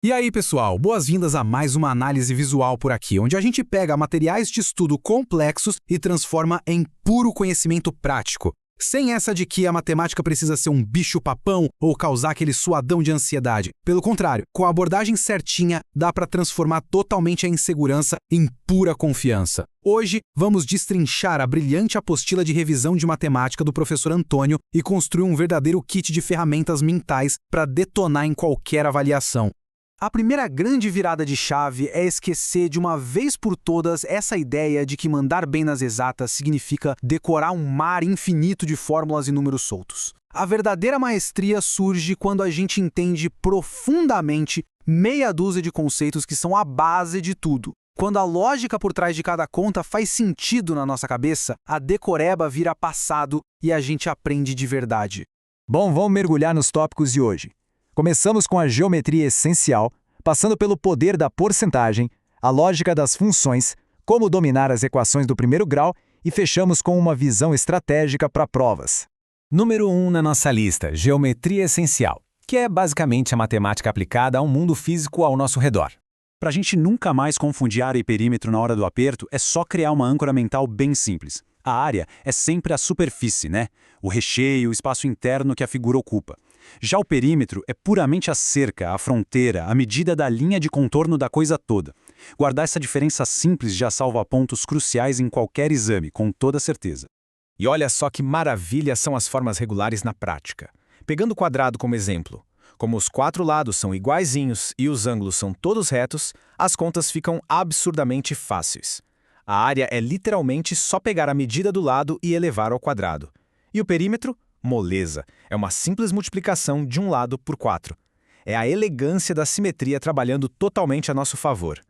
E aí, pessoal, boas-vindas a mais uma análise visual por aqui, onde a gente pega materiais de estudo complexos e transforma em puro conhecimento prático. Sem essa de que a matemática precisa ser um bicho-papão ou causar aquele suadão de ansiedade. Pelo contrário, com a abordagem certinha, dá para transformar totalmente a insegurança em pura confiança. Hoje, vamos destrinchar a brilhante apostila de revisão de matemática do professor Antônio e construir um verdadeiro kit de ferramentas mentais para detonar em qualquer avaliação. A primeira grande virada de chave é esquecer de uma vez por todas essa ideia de que mandar bem nas exatas significa decorar um mar infinito de fórmulas e números soltos. A verdadeira maestria surge quando a gente entende profundamente meia dúzia de conceitos que são a base de tudo. Quando a lógica por trás de cada conta faz sentido na nossa cabeça, a decoreba vira passado e a gente aprende de verdade. Bom, vamos mergulhar nos tópicos de hoje. Começamos com a geometria essencial, passando pelo poder da porcentagem, a lógica das funções, como dominar as equações do primeiro grau e fechamos com uma visão estratégica para provas. Número 1 na nossa lista, geometria essencial, que é basicamente a matemática aplicada a um mundo físico ao nosso redor. Para a gente nunca mais confundir área e perímetro na hora do aperto, é só criar uma âncora mental bem simples. A área é sempre a superfície, né? O recheio, o espaço interno que a figura ocupa. Já o perímetro é puramente a cerca, a fronteira, a medida da linha de contorno da coisa toda. Guardar essa diferença simples já salva pontos cruciais em qualquer exame, com toda certeza. E olha só que maravilha são as formas regulares na prática. Pegando o quadrado como exemplo, como os quatro lados são iguaizinhos e os ângulos são todos retos, as contas ficam absurdamente fáceis. A área é literalmente só pegar a medida do lado e elevar ao quadrado. E o perímetro? Moleza. É uma simples multiplicação de um lado por 4. É a elegância da simetria trabalhando totalmente a nosso favor.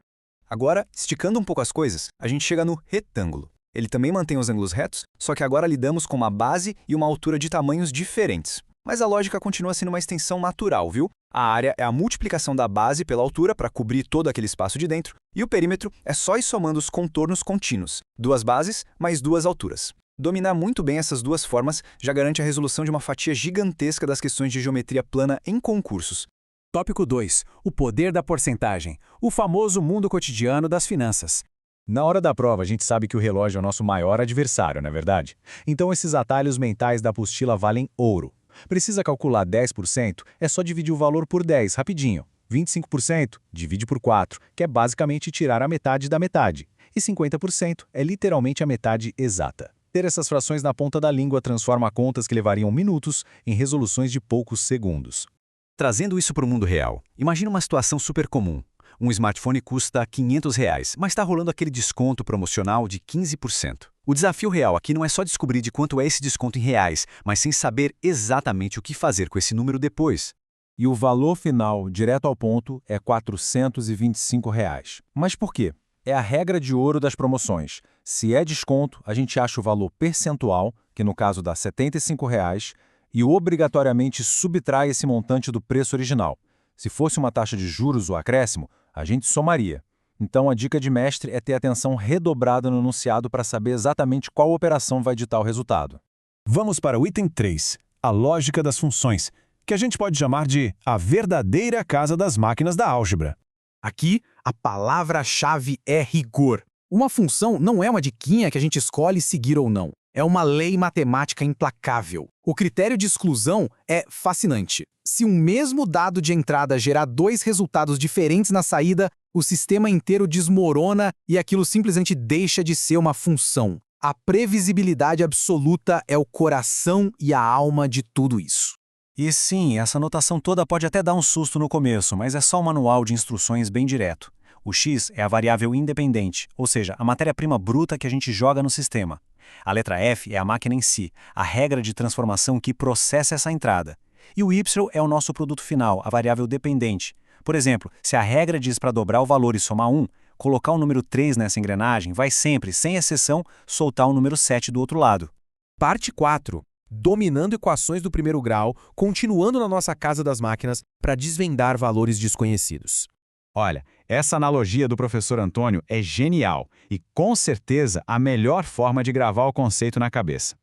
Agora, esticando um pouco as coisas, a gente chega no retângulo. Ele também mantém os ângulos retos, só que agora lidamos com uma base e uma altura de tamanhos diferentes. Mas a lógica continua sendo uma extensão natural, viu? A área é a multiplicação da base pela altura para cobrir todo aquele espaço de dentro, e o perímetro é só ir somando os contornos contínuos, duas bases mais duas alturas. Dominar muito bem essas duas formas já garante a resolução de uma fatia gigantesca das questões de geometria plana em concursos. Tópico 2. O poder da porcentagem. O famoso mundo cotidiano das finanças. Na hora da prova, a gente sabe que o relógio é o nosso maior adversário, não é verdade? Então esses atalhos mentais da apostila valem ouro. Precisa calcular 10%? É só dividir o valor por 10, rapidinho. 25%? Divide por 4, que é basicamente tirar a metade da metade. E 50% é literalmente a metade exata. Ter essas frações na ponta da língua transforma contas que levariam minutos em resoluções de poucos segundos. Trazendo isso para o mundo real, imagina uma situação super comum. Um smartphone custa R$500, mas está rolando aquele desconto promocional de 15%. O desafio real aqui não é só descobrir de quanto é esse desconto em reais, mas sem saber exatamente o que fazer com esse número depois. E o valor final, direto ao ponto, é R$425. Mas por quê? É a regra de ouro das promoções. Se é desconto, a gente acha o valor percentual, que no caso dá R$75, e obrigatoriamente subtrai esse montante do preço original. Se fosse uma taxa de juros ou acréscimo, a gente somaria. Então a dica de mestre é ter atenção redobrada no enunciado para saber exatamente qual operação vai ditar o resultado. Vamos para o item 3, a lógica das funções, que a gente pode chamar de a verdadeira casa das máquinas da álgebra. Aqui, a palavra-chave é rigor. Uma função não é uma diquinha que a gente escolhe seguir ou não. É uma lei matemática implacável. O critério de exclusão é fascinante. Se um mesmo dado de entrada gerar dois resultados diferentes na saída, o sistema inteiro desmorona e aquilo simplesmente deixa de ser uma função. A previsibilidade absoluta é o coração e a alma de tudo isso. E sim, essa notação toda pode até dar um susto no começo, mas é só um manual de instruções bem direto. O x é a variável independente, ou seja, a matéria-prima bruta que a gente joga no sistema. A letra f é a máquina em si, a regra de transformação que processa essa entrada. E o y é o nosso produto final, a variável dependente. Por exemplo, se a regra diz para dobrar o valor e somar 1, colocar o número 3 nessa engrenagem vai sempre, sem exceção, soltar o número 7 do outro lado. Parte 4. Dominando equações do primeiro grau, continuando na nossa casa das máquinas para desvendar valores desconhecidos. Olha, essa analogia do professor Antônio é genial e, com certeza, a melhor forma de gravar o conceito na cabeça.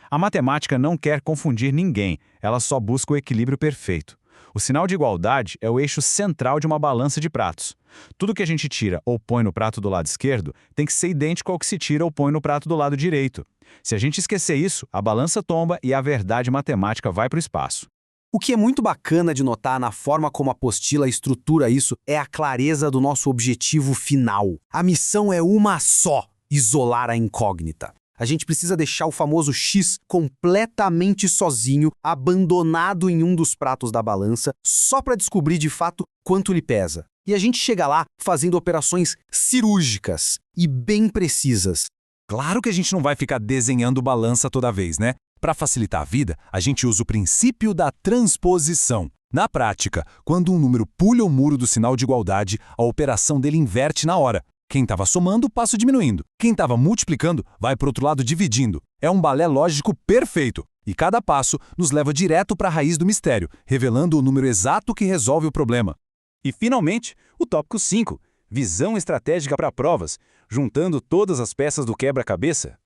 A matemática não quer confundir ninguém, ela só busca o equilíbrio perfeito. O sinal de igualdade é o eixo central de uma balança de pratos. Tudo que a gente tira ou põe no prato do lado esquerdo tem que ser idêntico ao que se tira ou põe no prato do lado direito. Se a gente esquecer isso, a balança tomba e a verdade matemática vai para o espaço. O que é muito bacana de notar na forma como a apostila estrutura isso é a clareza do nosso objetivo final. A missão é uma só: isolar a incógnita. A gente precisa deixar o famoso X completamente sozinho, abandonado em um dos pratos da balança, só para descobrir de fato quanto lhe pesa. E a gente chega lá fazendo operações cirúrgicas e bem precisas. Claro que a gente não vai ficar desenhando balança toda vez, né? Para facilitar a vida, a gente usa o princípio da transposição. Na prática, quando um número pula o muro do sinal de igualdade, a operação dele inverte na hora. Quem estava somando, passa diminuindo. Quem estava multiplicando, vai para o outro lado dividindo. É um balé lógico perfeito. E cada passo nos leva direto para a raiz do mistério, revelando o número exato que resolve o problema. E, finalmente, o tópico 5, visão estratégica para provas, juntando todas as peças do quebra-cabeça.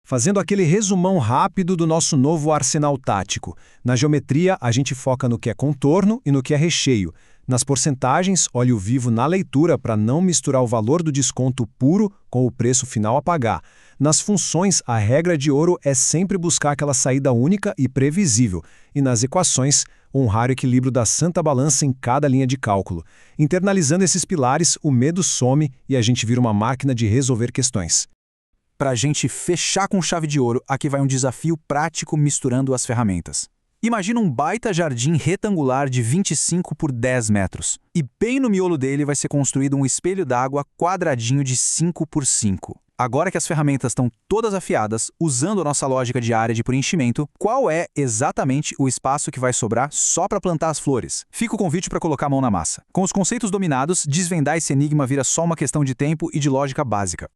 Fazendo aquele resumão rápido do nosso novo arsenal tático. Na geometria, a gente foca no que é contorno e no que é recheio. Nas porcentagens, olhe o vivo na leitura para não misturar o valor do desconto puro com o preço final a pagar. Nas funções, a regra de ouro é sempre buscar aquela saída única e previsível. E nas equações, honrar o equilíbrio da santa balança em cada linha de cálculo. Internalizando esses pilares, o medo some e a gente vira uma máquina de resolver questões. Para a gente fechar com chave de ouro, aqui vai um desafio prático misturando as ferramentas. Imagina um baita jardim retangular de 25 por 10 metros. E bem no miolo dele vai ser construído um espelho d'água quadradinho de 5 por 5. Agora que as ferramentas estão todas afiadas, usando a nossa lógica de área de preenchimento, qual é exatamente o espaço que vai sobrar só para plantar as flores? Fica o convite para colocar a mão na massa. Com os conceitos dominados, desvendar esse enigma vira só uma questão de tempo e de lógica básica.